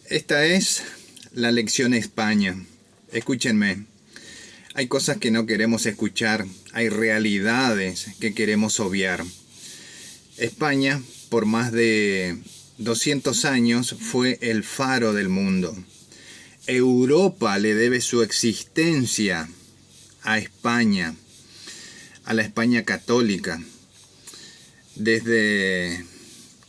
Esta es la lección España. Escúchenme, hay cosas que no queremos escuchar, hay realidades que queremos obviar. España, por más de 200 años, fue el faro del mundo. Europa le debe su existencia a España, a la España católica. Desde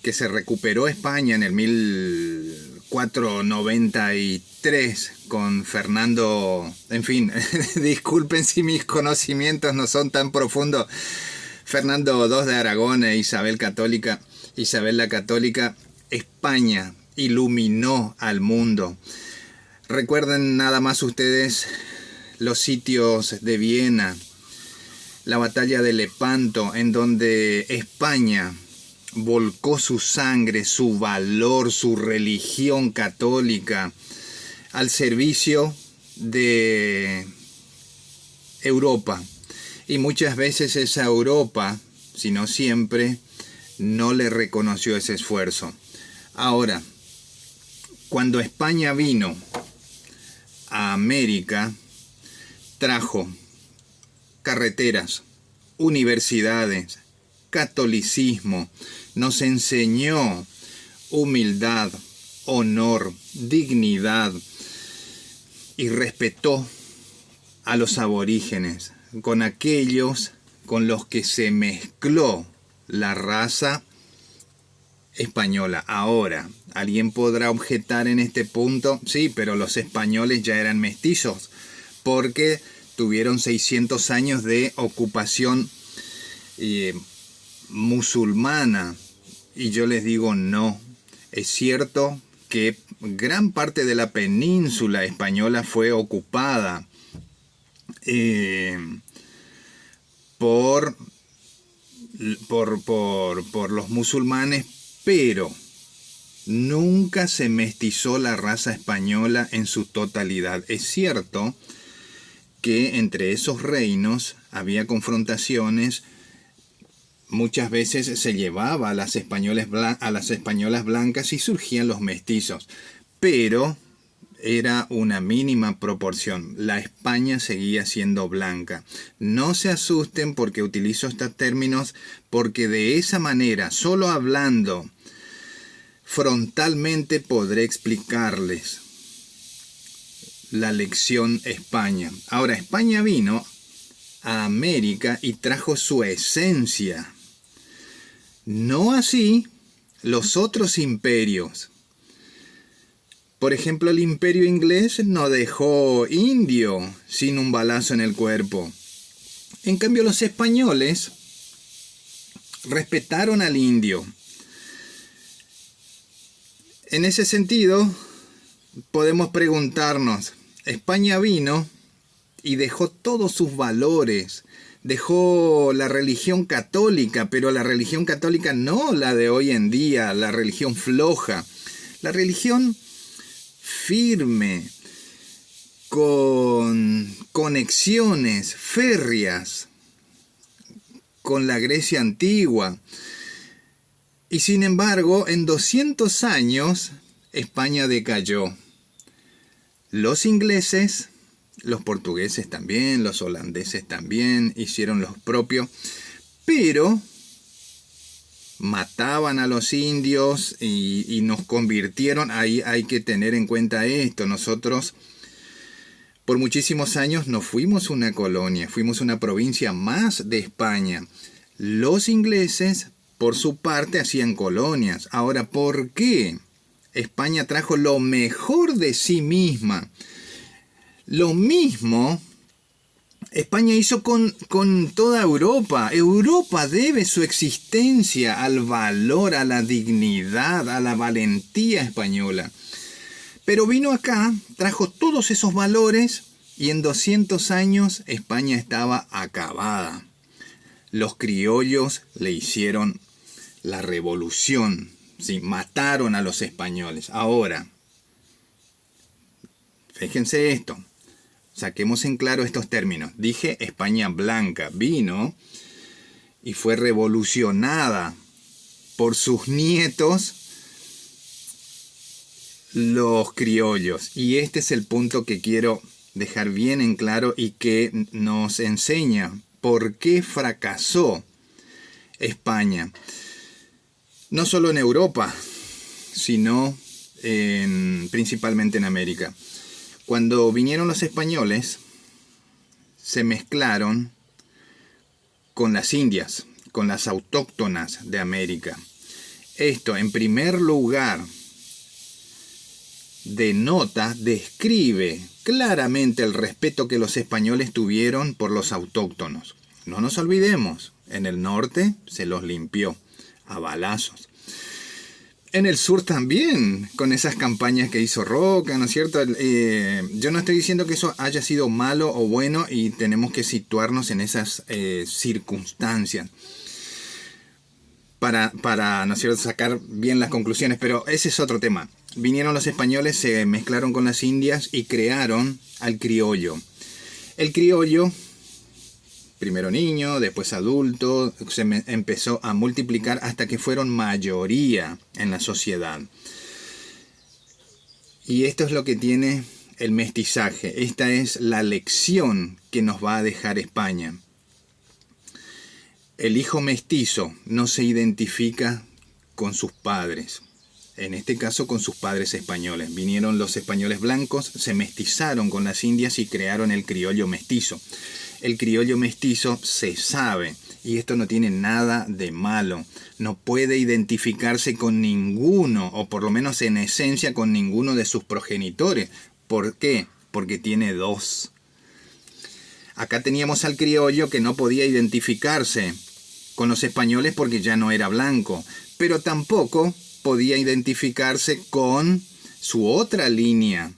que se recuperó España en el 1493 con Fernando, en fin, disculpen si mis conocimientos no son tan profundos, Fernando II de Aragón e Isabel la Católica, España iluminó al mundo. Recuerden nada más ustedes los sitios de Viena, la batalla de Lepanto, en donde España volcó su sangre, su valor, su religión católica al servicio de Europa. Y muchas veces esa Europa, si no siempre, no le reconoció ese esfuerzo. Ahora, cuando España vino a América, trajo carreteras, universidades, catolicismo, nos enseñó humildad, honor, dignidad y respetó a los aborígenes, con aquellos con los que se mezcló la raza española. Ahora, alguien podrá objetar en este punto, sí, pero los españoles ya eran mestizos, porque tuvieron 600 años de ocupación musulmana. Y yo les digo no. Es cierto que gran parte de la península española fue ocupada por los musulmanes, pero nunca se mestizó la raza española en su totalidad. Es cierto que entre esos reinos había confrontaciones, muchas veces se llevaba a las españolas blancas y surgían los mestizos, pero era una mínima proporción. La España seguía siendo blanca. No se asusten porque utilizo estos términos, porque de esa manera, solo hablando frontalmente, podré explicarles la lección España. Ahora, España vino a América y trajo su esencia. No así los otros imperios. Por ejemplo, el imperio inglés no dejó indio sin un balazo en el cuerpo. En cambio, los españoles respetaron al indio. En ese sentido, podemos preguntarnos, España vino y dejó todos sus valores, dejó la religión católica, pero la religión católica no la de hoy en día, la religión floja, la religión firme, con conexiones férreas con la Grecia antigua. Y sin embargo, en 200 años, España decayó. Los ingleses, los portugueses también, los holandeses también hicieron lo propio, pero mataban a los indios y nos convirtieron. Ahí hay que tener en cuenta esto. Nosotros por muchísimos años no fuimos una colonia, fuimos una provincia más de España. Los ingleses, por su parte, hacían colonias. Ahora, ¿por qué España trajo lo mejor de sí misma? Lo mismo España hizo con toda Europa. Europa debe su existencia al valor, a la dignidad, a la valentía española. Pero vino acá, trajo todos esos valores y en 200 años España estaba acabada. Los criollos le hicieron la revolución, ¿sí? Mataron a los españoles. Ahora, fíjense esto. Saquemos en claro estos términos. Dije España blanca, vino y fue revolucionada por sus nietos, los criollos. Y este es el punto que quiero dejar bien en claro y que nos enseña por qué fracasó España. No solo en Europa, sino principalmente en América. Cuando vinieron los españoles, se mezclaron con las indias, con las autóctonas de América. Esto, en primer lugar, describe claramente el respeto que los españoles tuvieron por los autóctonos. No nos olvidemos, en el norte se los limpió a balazos. En el sur también, con esas campañas que hizo Roca, ¿no es cierto? Yo no estoy diciendo que eso haya sido malo o bueno y tenemos que situarnos en esas circunstancias para, ¿no es cierto?, sacar bien las conclusiones, pero ese es otro tema. Vinieron los españoles, se mezclaron con las indias y crearon al criollo. El criollo, primero niño, después adulto, empezó a multiplicar hasta que fueron mayoría en la sociedad. Y esto es lo que tiene el mestizaje. Esta es la lección que nos va a dejar España. El hijo mestizo no se identifica con sus padres. En este caso con sus padres españoles. Vinieron los españoles blancos, se mestizaron con las indias y crearon el criollo mestizo. El criollo mestizo se sabe, y esto no tiene nada de malo, no puede identificarse con ninguno, o por lo menos en esencia con ninguno de sus progenitores. ¿Por qué? Porque tiene dos. Acá teníamos al criollo que no podía identificarse con los españoles porque ya no era blanco, pero tampoco podía identificarse con su otra línea,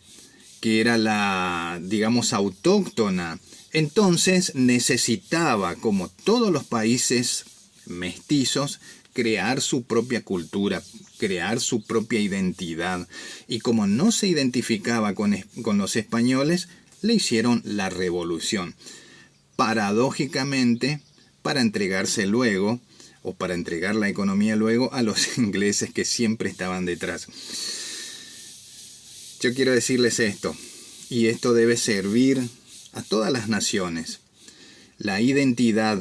que era la, digamos, autóctona. Entonces necesitaba, como todos los países mestizos, crear su propia cultura, crear su propia identidad. Y como no se identificaba con los españoles, le hicieron la revolución. Paradójicamente, para entregarse luego, o para entregar la economía luego, a los ingleses que siempre estaban detrás. Yo quiero decirles esto, y esto debe servir a todas las naciones. La identidad,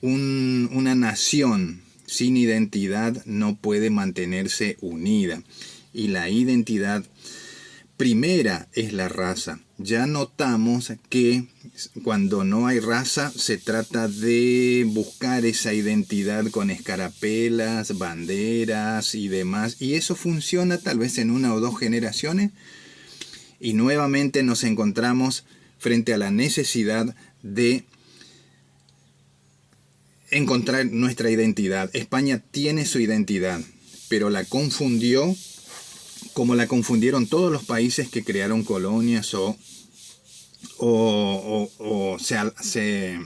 una nación sin identidad no puede mantenerse unida. Y la identidad primera es la raza. Ya notamos que cuando no hay raza se trata de buscar esa identidad con escarapelas, banderas y demás. Y eso funciona tal vez en una o dos generaciones. Y nuevamente nos encontramos frente a la necesidad de encontrar nuestra identidad. España tiene su identidad, pero la confundió como la confundieron todos los países que crearon colonias o se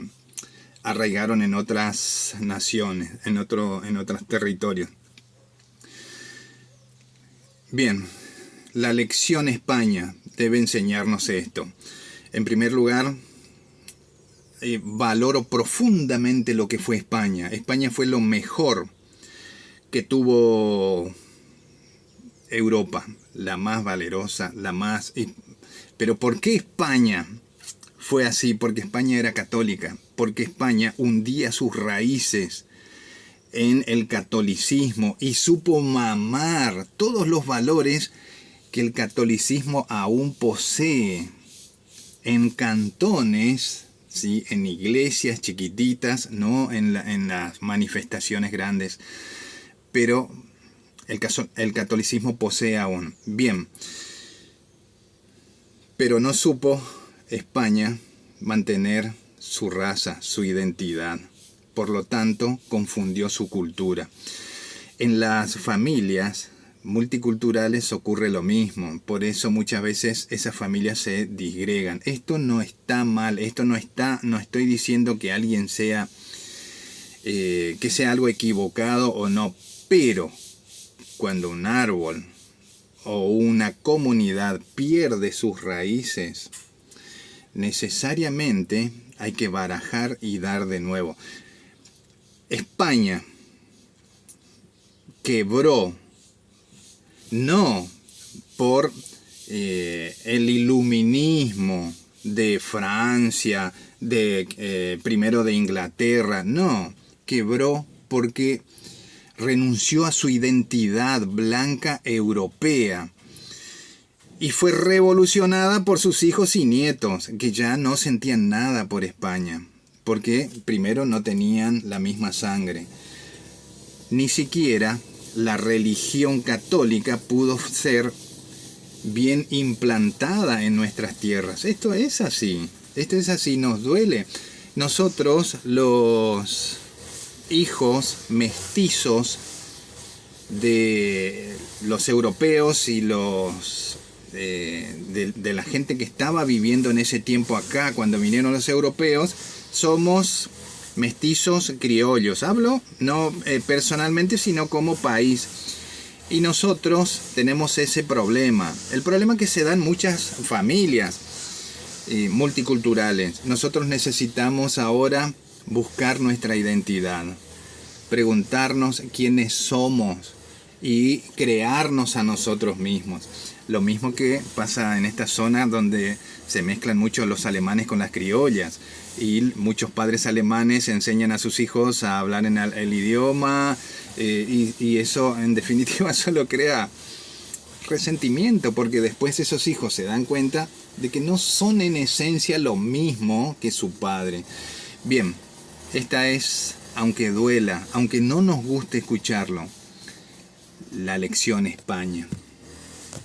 arraigaron en otras naciones, en otros territorios. Bien, la lección España debe enseñarnos esto. En primer lugar, valoro profundamente lo que fue España. España fue lo mejor que tuvo Europa, la más valerosa, la más... Pero ¿por qué España fue así? Porque España era católica, porque España hundía sus raíces en el catolicismo y supo mamar todos los valores que el catolicismo aún posee en cantones, ¿sí?, en iglesias chiquititas, no en las manifestaciones grandes, pero el catolicismo posee aún. Bien, pero no supo España mantener su raza, su identidad. Por lo tanto, confundió su cultura. En las familias multiculturales ocurre lo mismo. Por eso muchas veces esas familias se disgregan. Esto no está mal. No estoy diciendo que alguien sea que sea algo equivocado o no. Pero cuando un árbol o una comunidad pierde sus raíces, necesariamente hay que barajar y dar de nuevo. España quebró no por el iluminismo de Francia, primero de Inglaterra, no, quebró porque renunció a su identidad blanca europea y fue revolucionada por sus hijos y nietos, que ya no sentían nada por España, porque primero no tenían la misma sangre. Ni siquiera la religión católica pudo ser bien implantada en nuestras tierras. Esto es así, nos duele. Nosotros, los hijos mestizos de los europeos y los de la gente que estaba viviendo en ese tiempo acá, cuando vinieron los europeos, somos mestizos criollos. Hablo no personalmente, sino como país. Y nosotros tenemos ese problema. El problema que se da en muchas familias multiculturales. Nosotros necesitamos ahora buscar nuestra identidad, preguntarnos quiénes somos y crearnos a nosotros mismos. Lo mismo que pasa en esta zona donde se mezclan mucho los alemanes con las criollas y muchos padres alemanes enseñan a sus hijos a hablar en el idioma y eso en definitiva solo crea resentimiento, porque después esos hijos se dan cuenta de que no son en esencia lo mismo que su padre. Bien, esta es, aunque duela, aunque no nos guste escucharlo, la lección España.